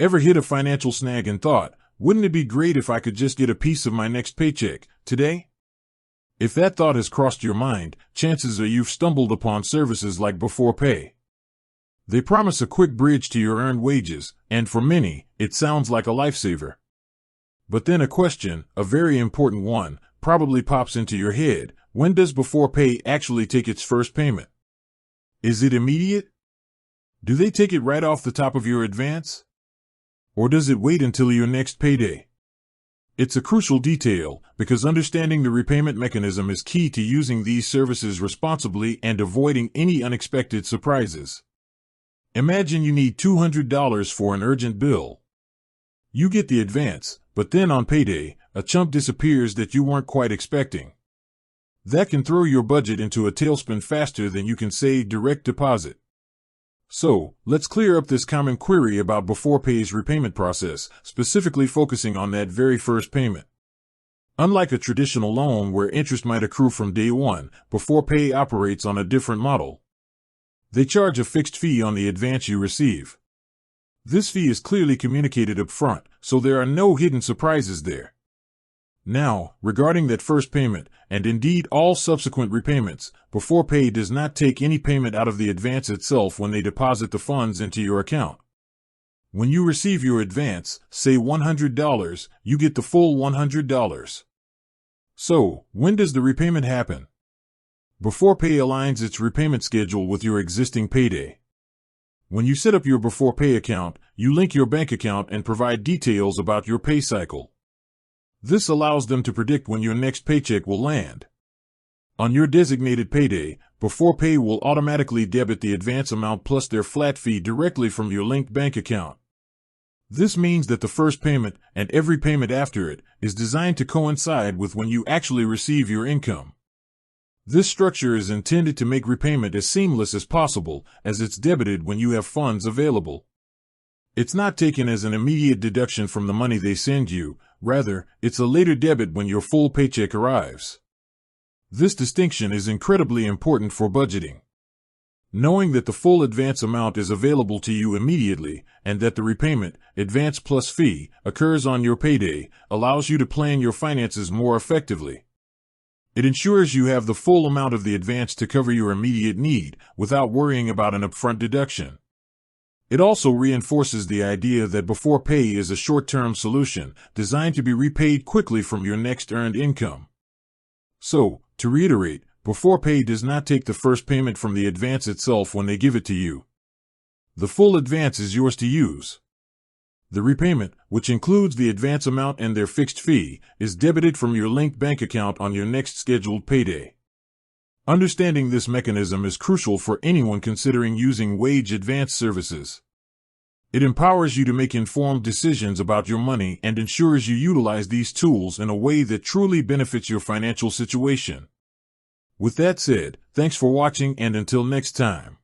Ever hit a financial snag and thought, wouldn't it be great if I could just get a piece of my next paycheck today? If that thought has crossed your mind, chances are you've stumbled upon services like Beforepay. They promise a quick bridge to your earned wages, and for many, it sounds like a lifesaver. But then a question, a very important one, probably pops into your head. When does Beforepay actually take its first payment? Is it immediate? Do they take it right off the top of your advance? Or does it wait until your next payday? It's a crucial detail, because understanding the repayment mechanism is key to using these services responsibly and avoiding any unexpected surprises. Imagine you need $200 for an urgent bill. You get the advance, but then on payday, a chunk disappears that you weren't quite expecting. That can throw your budget into a tailspin faster than you can say direct deposit. So, let's clear up this common query about Beforepay's repayment process, specifically focusing on that very first payment. Unlike a traditional loan where interest might accrue from day one, Beforepay operates on a different model. They charge a fixed fee on the advance you receive. This fee is clearly communicated up front, so there are no hidden surprises there. Now, regarding that first payment, and indeed all subsequent repayments, Beforepay does not take any payment out of the advance itself when they deposit the funds into your account. When you receive your advance, say $100, you get the full $100. So, when does the repayment happen? Beforepay aligns its repayment schedule with your existing payday. When you set up your Beforepay account, you link your bank account and provide details about your pay cycle. This allows them to predict when your next paycheck will land. On your designated payday, Beforepay will automatically debit the advance amount plus their flat fee directly from your linked bank account. This means that the first payment, and every payment after it, is designed to coincide with when you actually receive your income. This structure is intended to make repayment as seamless as possible, as it's debited when you have funds available. It's not taken as an immediate deduction from the money they send you, rather, it's a later debit when your full paycheck arrives. This distinction is incredibly important for budgeting. Knowing that the full advance amount is available to you immediately, and that the repayment, advance plus fee, occurs on your payday, allows you to plan your finances more effectively. It ensures you have the full amount of the advance to cover your immediate need, without worrying about an upfront deduction. It also reinforces the idea that Beforepay is a short-term solution, designed to be repaid quickly from your next earned income. So, to reiterate, Beforepay does not take the first payment from the advance itself when they give it to you. The full advance is yours to use. The repayment, which includes the advance amount and their fixed fee, is debited from your linked bank account on your next scheduled payday. Understanding this mechanism is crucial for anyone considering using wage advance services. It empowers you to make informed decisions about your money and ensures you utilize these tools in a way that truly benefits your financial situation. With that said, thanks for watching, and until next time.